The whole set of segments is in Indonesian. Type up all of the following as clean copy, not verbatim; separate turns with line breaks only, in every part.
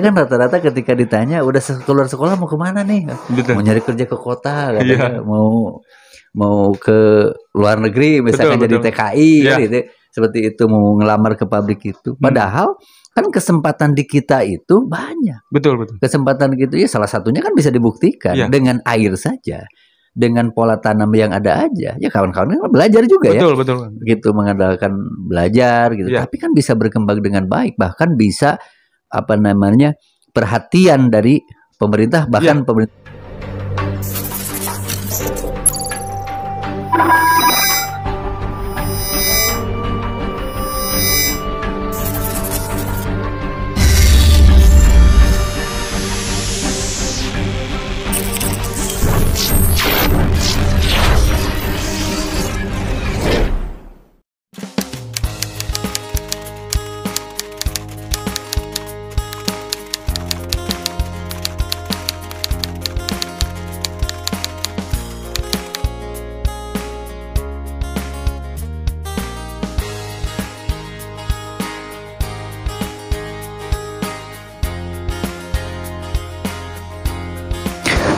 kan rata-rata ketika ditanya udah keluar sekolah mau kemana nih?
Betul.
Mau nyari kerja ke kota,
Iya.
katanya mau ke luar negeri, misalkan
Betul,
jadi
betul.
TKI,
Iya.
kan gitu. Seperti itu mau ngelamar ke pabrik itu. Padahal kan kesempatan di kita itu banyak.
Betul, betul.
Kesempatan gitu ya salah satunya kan bisa dibuktikan
Iya.
dengan air saja. Dengan pola tanam yang ada aja. Ya kawan-kawan kan belajar juga ya.
Betul, betul.
Gitu mengandalkan belajar gitu.
Iya.
Tapi kan bisa berkembang dengan baik, bahkan bisa apa namanya perhatian dari pemerintah, bahkan pemerintah.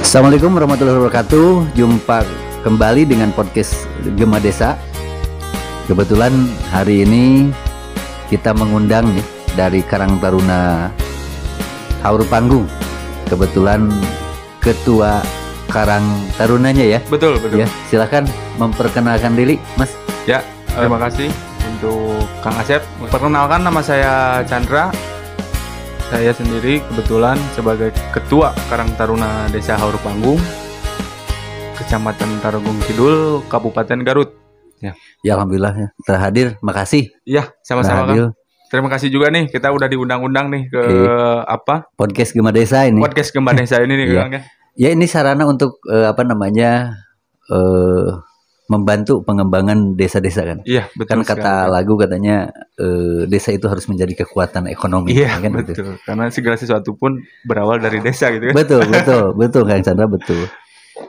Assalamualaikum warahmatullahi wabarakatuh. Jumpa kembali dengan podcast Gema Desa. Kebetulan hari ini kita mengundang nih dari Karang Taruna Haur Panggung. Kebetulan ketua Karang Tarunanya ya.
Betul, betul.
Ya, silakan memperkenalkan diri, Mas.
Ya, terima kasih untuk Kang Asep. Perkenalkan, nama saya Chandra. Saya sendiri kebetulan sebagai Ketua Karang Taruna Desa Haur Panggung, Kecamatan Tarogong Kidul, Kabupaten Garut.
Ya, alhamdulillah ya. Terhadir, makasih.
Iya, sama-sama Kang. Terima kasih juga nih, kita udah diundang-undang nih ke
podcast Gema Desa ini.
Podcast Gema Desa ini nih Kang ya.
Ya, ini sarana untuk membantu pengembangan desa-desa kan.
Iya, betul.
Kan kata lagu katanya desa itu harus menjadi kekuatan ekonomi.
Iya,
kan
betul.
Gitu.
Karena segala sesuatu pun berawal dari desa gitu kan.
Betul Kang Chandra, betul.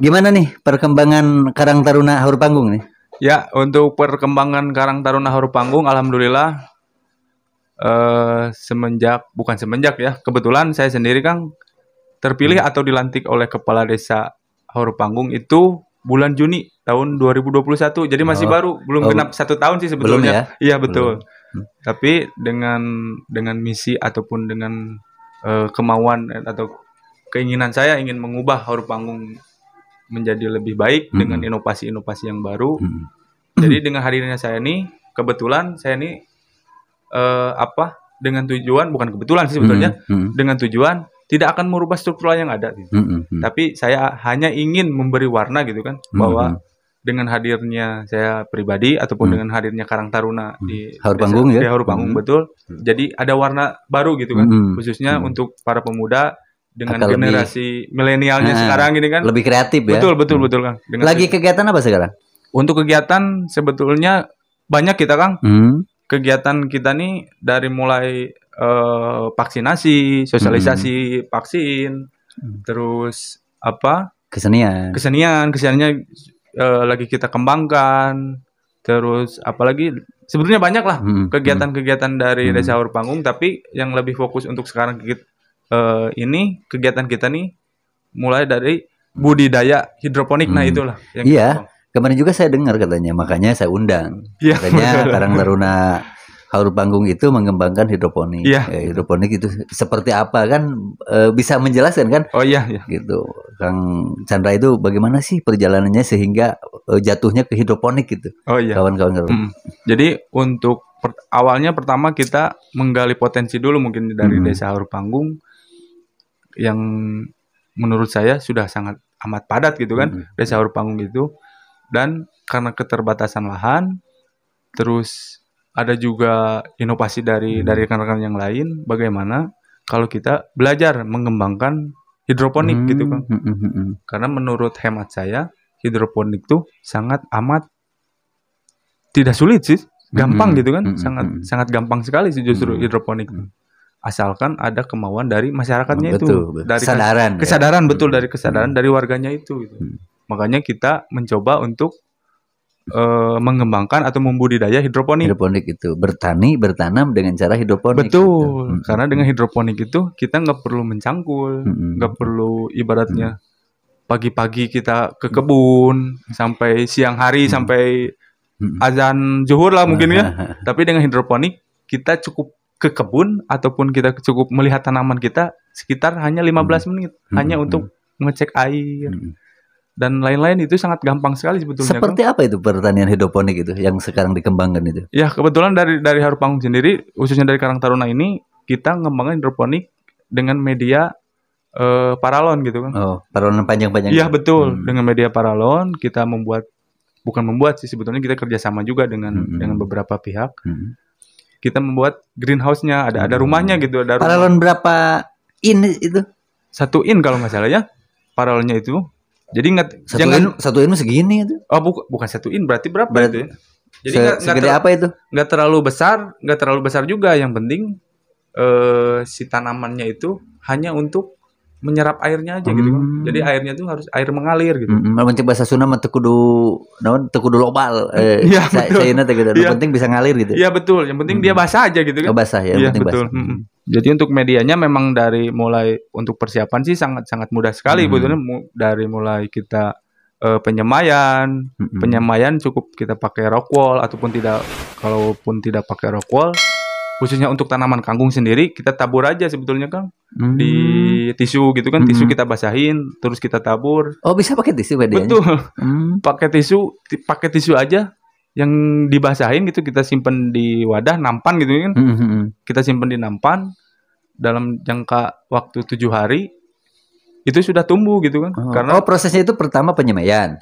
Gimana nih perkembangan Karang Taruna Haur Panggung nih?
Ya, untuk perkembangan Karang Taruna Haur Panggung, alhamdulillah bukan semenjak ya. Kebetulan saya sendiri Kang terpilih atau dilantik oleh Kepala Desa Haur Panggung itu bulan Juni tahun 2021. Jadi masih baru, belum genap 1 tahun sih sebetulnya.
Belum ya?
Iya, betul. Tapi dengan misi ataupun dengan kemauan atau keinginan saya ingin mengubah Haur Panggung menjadi lebih baik dengan inovasi-inovasi yang baru. Jadi dengan hadirnya saya ini, kebetulan saya ini dengan tujuan, bukan kebetulan sih sebetulnya, dengan tujuan tidak akan merubah struktural yang ada gitu. Tapi saya hanya ingin memberi warna gitu kan, bahwa dengan hadirnya saya pribadi ataupun dengan hadirnya Karang Taruna di
Haur Panggung ya.
Di Haur Panggung, betul. Jadi ada warna baru gitu kan, khususnya untuk para pemuda dengan generasi milenialnya sekarang ini kan.
Lebih kreatif ya.
Betul Kang.
Lagi kegiatan apa sekarang?
Untuk kegiatan sebetulnya banyak kita Kang. Kegiatan kita nih dari mulai vaksinasi, sosialisasi vaksin, terus keseniannya lagi kita kembangkan, terus apalagi sebetulnya banyak lah kegiatan-kegiatan dari Desa Haur Panggung. Tapi yang lebih fokus untuk sekarang ini kegiatan kita nih mulai dari budidaya hidroponik. Nah itulah yang
kemarin juga saya dengar katanya, makanya saya undang. Katanya Karang Taruna Haur Panggung itu mengembangkan hidroponik. Hidroponik itu seperti apa kan, bisa menjelaskan kan?
Oh iya.
Gitu. Kang Chandra itu bagaimana sih perjalanannya sehingga jatuhnya ke hidroponik gitu?
Oh iya.
Kawan-kawan.
Jadi untuk awalnya pertama kita menggali potensi dulu mungkin dari Desa Haur Panggung yang menurut saya sudah sangat amat padat gitu kan, Desa Haur Panggung itu. Dan karena keterbatasan lahan, terus ada juga inovasi dari rekan-rekan yang lain, bagaimana kalau kita belajar mengembangkan hidroponik gitu kan. Karena menurut hemat saya, hidroponik tuh sangat amat tidak sulit sih, gampang gitu kan, sangat gampang sekali sih justru hidroponik. Asalkan ada kemauan dari masyarakatnya itu, dari kesadaran betul dari kesadaran dari warganya itu gitu. Makanya kita mencoba untuk mengembangkan atau membudidaya hidroponik.
Hidroponik itu bertanam dengan cara hidroponik.
Betul, karena dengan hidroponik itu kita nggak perlu mencangkul, nggak perlu ibaratnya pagi-pagi kita ke kebun sampai siang hari sampai azan zuhur lah mungkin ya. Tapi dengan hidroponik kita cukup ke kebun ataupun kita cukup melihat tanaman kita sekitar hanya 15 menit hanya untuk ngecek air. Dan lain-lain itu sangat gampang sekali sebetulnya.
Seperti apa itu pertanian hidroponik itu yang sekarang dikembangkan itu?
Ya kebetulan dari Haur Panggung sendiri, khususnya dari Karang Taruna ini, kita ngembangin hidroponik dengan media paralon gitu kan.
Oh, paralon panjang-panjang.
Iya betul, dengan media paralon kita bukan membuat sih sebetulnya kita kerjasama juga dengan beberapa pihak. Kita membuat greenhouse-nya, ada rumahnya gitu. Ada
paralon berapa in itu?
1 in kalau nggak salah ya, paralonnya itu. Jadi
satu in segini itu.
Oh bukan 1 in berarti berapa itu ya? Jadi
segede apa itu?
Nggak terlalu besar juga. Yang penting si tanamannya itu hanya untuk menyerap airnya aja gitu kan. Jadi airnya tuh harus air mengalir gitu.
Mencek bahasa Sunda mah teu kudu lobal.
Iya,
Sayana teh gitu. Yang penting bisa ngalir gitu.
Iya betul. Yang penting dia basah aja gitu kan.
Basah ya,
yang penting betul. Basah. Jadi untuk medianya memang dari mulai untuk persiapan sih sangat mudah sekali sebetulnya. Dari mulai kita penyemaian cukup kita pakai rock wool ataupun kalaupun tidak pakai rock wool, khususnya untuk tanaman kangkung sendiri kita tabur aja sebetulnya Kang. Di tisu gitu kan, tisu kita basahin terus kita tabur.
Oh, bisa pakai tisu medianya?
Betul. Pakai tisu aja yang dibasahin gitu, kita simpen di wadah nampan gitu kan. Kita simpen di nampan dalam jangka waktu 7 hari itu sudah tumbuh gitu kan. Karena
prosesnya itu pertama penyemaian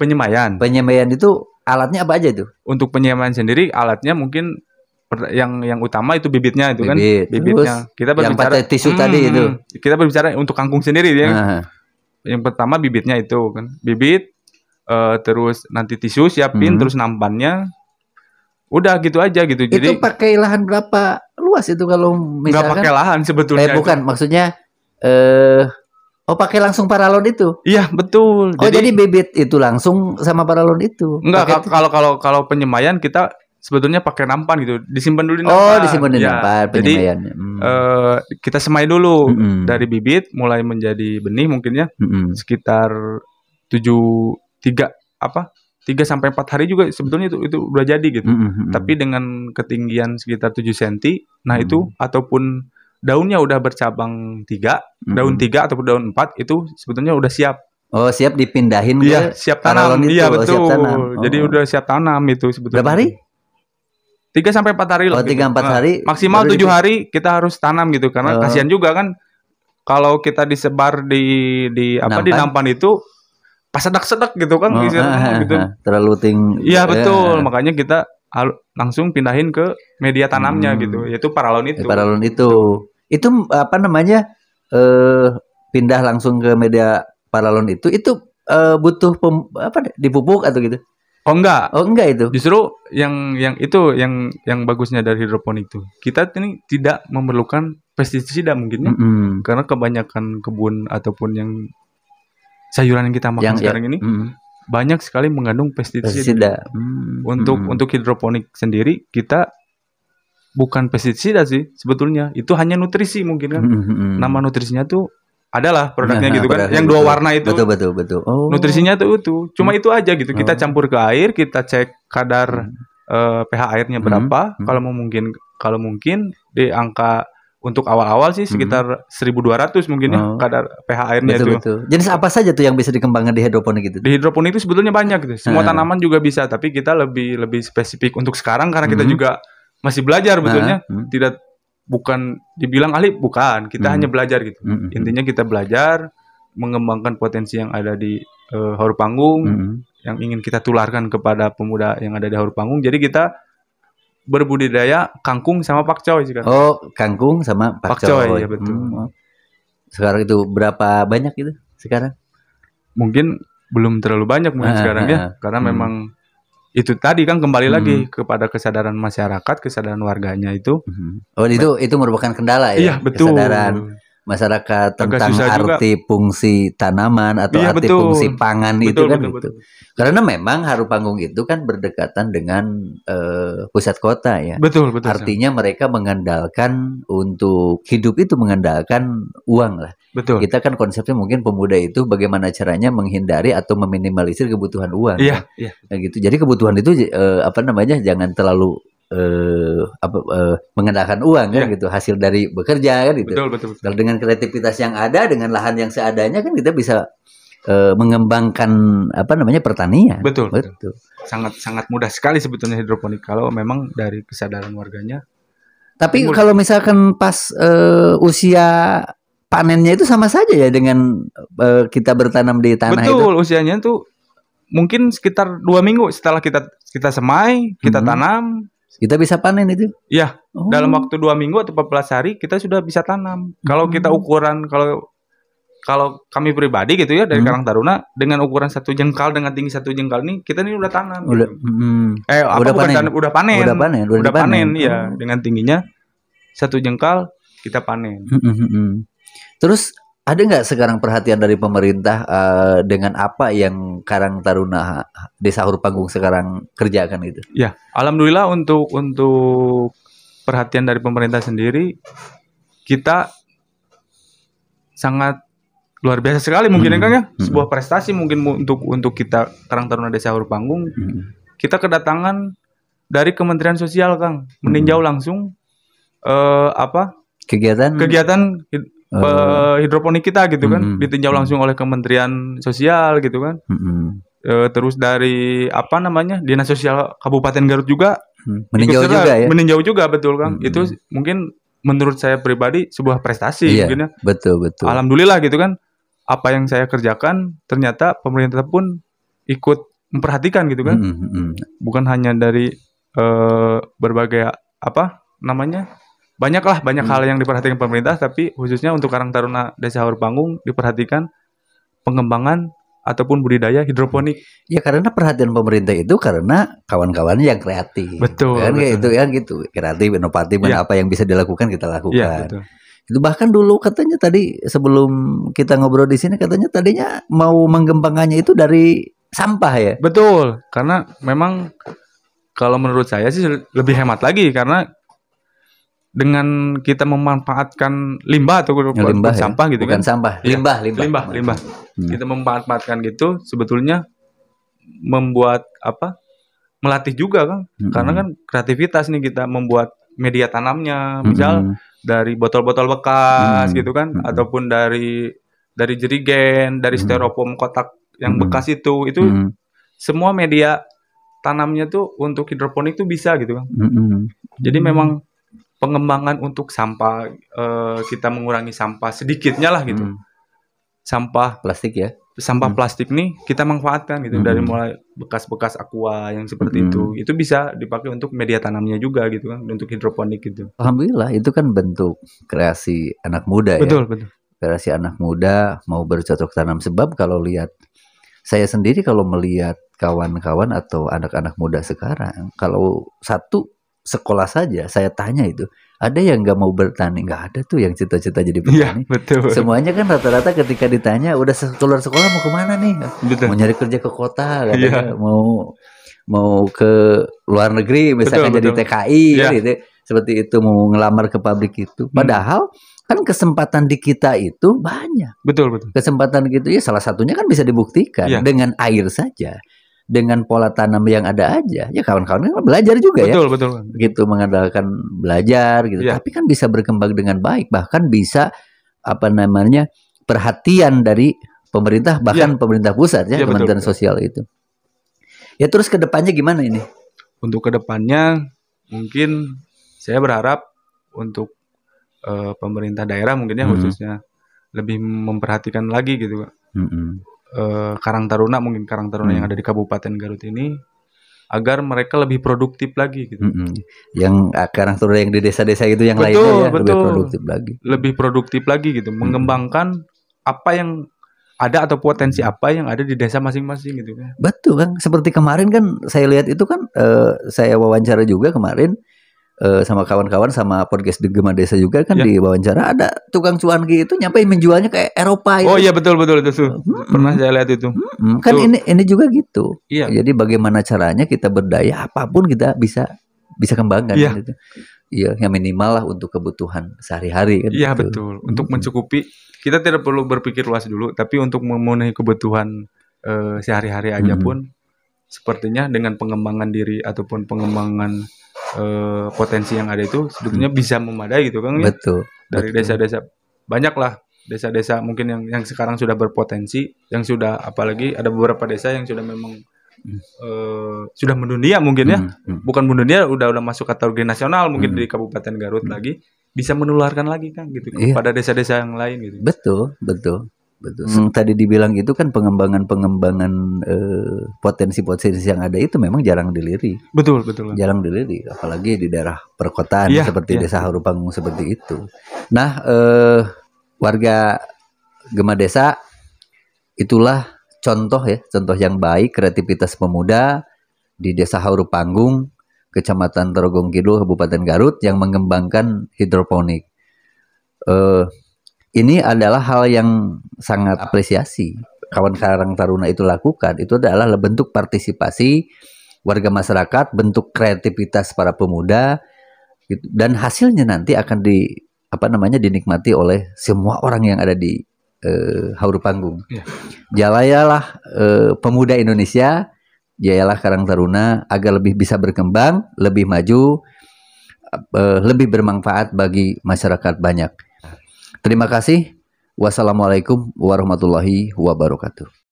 itu alatnya apa aja itu? Untuk
penyemaian sendiri alatnya mungkin yang utama itu bibitnya itu kan. Bibitnya kita berbicara
yang tisu tadi itu.
Kita berbicara untuk kangkung sendiri ya. Yang pertama bibitnya itu kan. Bibit terus nanti tisu siapin terus nampannya. Udah gitu aja gitu.
Itu pakai lahan berapa luas itu kalau misalkan?
Nggak pakai lahan sebetulnya.
Bukan, maksudnya pakai langsung paralon itu.
Iya, betul.
Jadi bibit itu langsung sama paralon itu.
Enggak, kalau penyemaian kita sebetulnya pakai nampan gitu, disimpan dulu di nampan.
Disimpan di nampan penyemaiannya.
Kita semai dulu dari bibit mulai menjadi benih mungkin ya. Sekitar 3 sampai 4 hari juga sebetulnya itu udah jadi gitu. Tapi dengan ketinggian sekitar 7 cm, nah itu ataupun daunnya udah bercabang 3, daun 3 ataupun daun 4 itu sebetulnya udah siap.
Oh, siap dipindahin ke
siap tanam. Iya, betul. Jadi udah siap tanam itu sebetulnya.
Berapa hari?
3 sampai 4 hari lah.
3-4 hari.
Maksimal 7 hari kita harus tanam gitu karena kasihan juga kan kalau kita disebar di nampan itu pas sedak-sedak gitu kan gitu.
Terlalu tinggi.
Iya, betul. Makanya kita langsung pindahin ke media tanamnya gitu, yaitu paralon itu.
Paralon itu. Itu apa namanya? Pindah langsung ke media paralon itu butuh dipupuk atau gitu?
Oh enggak
itu.
Justru yang bagusnya dari hidroponik itu, kita ini tidak memerlukan pestisida mungkin ya. Karena kebanyakan kebun ataupun yang sayuran yang kita makan sekarang ini banyak sekali mengandung pestisida. Untuk hidroponik sendiri kita bukan pestisida sih sebetulnya, itu hanya nutrisi mungkin kan. Nama nutrisinya tuh adalah produknya gitu kan, yang 2 warna itu.
Betul.
Nutrisinya tuh itu. Cuma itu aja gitu. Kita campur ke air, kita cek kadar pH airnya berapa. Kalau mungkin di angka untuk awal-awal sih sekitar 1.200 mungkin ya kadar pH airnya itu.
Betul. Jenis apa saja tuh yang bisa dikembangkan di hidroponik itu?
Di hidroponik itu sebetulnya banyak gitu. Semua tanaman juga bisa, tapi kita lebih spesifik untuk sekarang karena kita juga masih belajar betulnya. Bukan dibilang ahli, bukan. Kita hanya belajar gitu. Intinya kita belajar mengembangkan potensi yang ada di Haur Panggung yang ingin kita tularkan kepada pemuda yang ada di Haur Panggung. Jadi kita berbudidaya kangkung sama pakcoy sekarang.
Oh, kangkung sama pakcoy.
Ya betul.
Sekarang itu berapa banyak itu sekarang?
Mungkin belum terlalu banyak mungkin sekarang ya, karena memang itu tadi kan kembali lagi kepada kesadaran masyarakat, kesadaran warganya itu.
Oh, itu merupakan kendala ya.
Iya, betul.
Kesadaran masyarakat tentang arti fungsi tanaman atau arti fungsi pangan itu kan betul. Karena memang Harupanggung itu kan berdekatan dengan pusat kota ya.
Betul.
Artinya mereka mengandalkan untuk hidup itu mengandalkan uang lah.
Betul.
Kita kan konsepnya mungkin pemuda itu bagaimana caranya menghindari atau meminimalisir kebutuhan uang.
Iya.
Nah, gitu. Jadi kebutuhan itu jangan terlalu mengandalkan uang kan gitu, hasil dari bekerja kan gitu.
Betul.
Kalau dengan kreativitas yang ada, dengan lahan yang seadanya kan kita bisa mengembangkan pertanian.
Betul. Sangat mudah sekali sebetulnya hidroponik kalau memang dari kesadaran warganya.
Tapi kalau misalkan pas usia panennya itu sama saja ya dengan kita bertanam di tanah itu.
Betul, usianya tuh mungkin sekitar 2 minggu setelah kita semai, kita tanam.
Kita bisa panen itu?
Iya, dalam waktu 2 minggu atau 14 hari kita sudah bisa tanam. Kalau kita ukuran, kalau kami pribadi gitu ya dari Karang Taruna dengan ukuran 1 jengkal dengan tinggi 1 jengkal ini kita ini udah tanam.
Udah,
gitu. Udah panen, ya dengan tingginya 1 jengkal kita panen.
Terus ada nggak sekarang perhatian dari pemerintah dengan apa yang Karang Taruna Desa Harupanggung sekarang kerjakan itu?
Ya, alhamdulillah untuk perhatian dari pemerintah sendiri kita sangat luar biasa sekali mungkin ya Kang ya. Sebuah prestasi mungkin untuk kita Karang Taruna Desa Harupanggung. Kita kedatangan dari Kementerian Sosial Kang meninjau langsung kegiatan hidroponik kita gitu kan, ditinjau langsung oleh Kementerian Sosial gitu kan. Terus dari Dinas Sosial Kabupaten Garut juga meninjau juga betul Kang. Itu mungkin menurut saya pribadi sebuah prestasi mungkin ya.
Betul.
Alhamdulillah gitu kan. Apa yang saya kerjakan ternyata pemerintah pun ikut memperhatikan gitu kan. Bukan hanya dari berbagai banyak hal yang diperhatikan pemerintah, tapi khususnya untuk Karang Taruna Desa Harupanggung diperhatikan pengembangan ataupun budidaya hidroponik.
Ya karena perhatian pemerintah itu karena kawan-kawannya yang kreatif.
Betul.
Kan gitu, kreatif, inovatif, apa yang bisa dilakukan kita lakukan.
Ya, betul.
Itu bahkan dulu katanya tadi sebelum kita ngobrol di sini katanya tadinya mau mengembangkannya itu dari sampah ya.
Betul, karena memang kalau menurut saya sih lebih hemat lagi karena dengan kita memanfaatkan limbah atau sampah gitu
bukan
kan.
Sampah, limbah.
Kita memanfaatkan gitu sebetulnya membuat melatih juga kan. Karena kan kreativitas nih kita membuat media tanamnya, misal dari botol-botol bekas gitu kan, ataupun dari jerigen, dari styrofoam kotak yang bekas itu semua media tanamnya tuh untuk hidroponik tuh bisa gitu kan. Jadi memang pengembangan untuk sampah kita mengurangi sampah sedikitnya lah gitu. Sampah
plastik ya.
Sampah plastik nih kita manfaatkan gitu dari mulai bekas-bekas aqua yang seperti itu bisa dipakai untuk media tanamnya juga gitu kan untuk hidroponik gitu.
Alhamdulillah itu kan bentuk kreasi anak muda.
Betul.
Kreasi anak muda mau bercocok tanam, sebab kalau lihat saya sendiri kalau melihat kawan-kawan atau anak-anak muda sekarang, kalau satu sekolah saja saya tanya itu ada yang nggak mau bertani, nggak ada tuh yang cita-cita jadi petani.
Betul.
Semuanya kan rata-rata ketika ditanya udah keluar sekolah mau kemana nih?
Betul.
Mau nyari kerja ke kota, katanya mau ke luar negeri misalkan jadi TKI gitu, seperti itu, mau ngelamar ke pabrik itu. Padahal kan kesempatan di kita itu banyak.
Betul.
Kesempatan gitu ya salah satunya kan bisa dibuktikan dengan air saja. Dengan pola tanam yang ada aja, ya kawan-kawan kan belajar juga.
Betul.
Gitu, mengandalkan belajar gitu. Tapi kan bisa berkembang dengan baik, bahkan bisa perhatian dari pemerintah, bahkan pemerintah pusat ya, Kementerian Sosial itu. Ya terus kedepannya gimana ini?
Untuk kedepannya mungkin saya berharap untuk pemerintah daerah mungkin ya khususnya lebih memperhatikan lagi gitu. Karang Taruna yang ada di Kabupaten Garut ini agar mereka lebih produktif lagi gitu.
Yang Karang Taruna yang di desa-desa itu yang lainnya lebih produktif lagi gitu, mengembangkan apa yang ada atau potensi apa yang ada di desa masing-masing gitu kan. Betul kan, seperti kemarin kan saya lihat itu kan saya wawancara juga kemarin sama kawan-kawan sama podcast di Gema Desa juga kan di wawancara ada tukang cuanki itu nyampe menjualnya kayak Eropa itu.
Oh iya betul itu pernah saya lihat itu.
Kan ini juga gitu. Jadi bagaimana caranya kita berdaya apapun kita bisa kembangkan gitu. Iya, yang minimal lah untuk kebutuhan sehari-hari kan.
Iya betul. Untuk mencukupi kita tidak perlu berpikir luas dulu, tapi untuk memenuhi kebutuhan sehari-hari aja pun sepertinya dengan pengembangan diri ataupun pengembangan potensi yang ada itu sebetulnya bisa memadai gitu kan ya.
Betul.
Dari desa-desa banyak lah desa-desa mungkin yang sekarang sudah berpotensi, yang sudah apalagi ada beberapa desa yang sudah memang sudah mendunia mungkin ya. Bukan mendunia udah masuk kategori nasional mungkin di Kabupaten Garut lagi bisa menularkan lagi kan gitu kepada desa-desa yang lain gitu.
Betul. Tadi dibilang itu kan pengembangan potensi-potensi yang ada itu memang jarang dilirik.
Betul.
Jarang dilirik, apalagi di daerah perkotaan seperti Desa Harupanggung seperti itu. Nah, warga Gema Desa itulah contoh yang baik kreativitas pemuda di Desa Harupanggung, Kecamatan Tarogong Kidul, Kabupaten Garut yang mengembangkan hidroponik. Ini adalah hal yang sangat apresiasi kawan Karang Taruna itu lakukan. Itu adalah bentuk partisipasi warga masyarakat, bentuk kreativitas para pemuda, dan hasilnya nanti akan dinikmati oleh semua orang yang ada di Harupanggung. Jayalah pemuda Indonesia, jayalah Karang Taruna agar lebih bisa berkembang, lebih maju, lebih bermanfaat bagi masyarakat banyak. Terima kasih. Wassalamualaikum warahmatullahi wabarakatuh.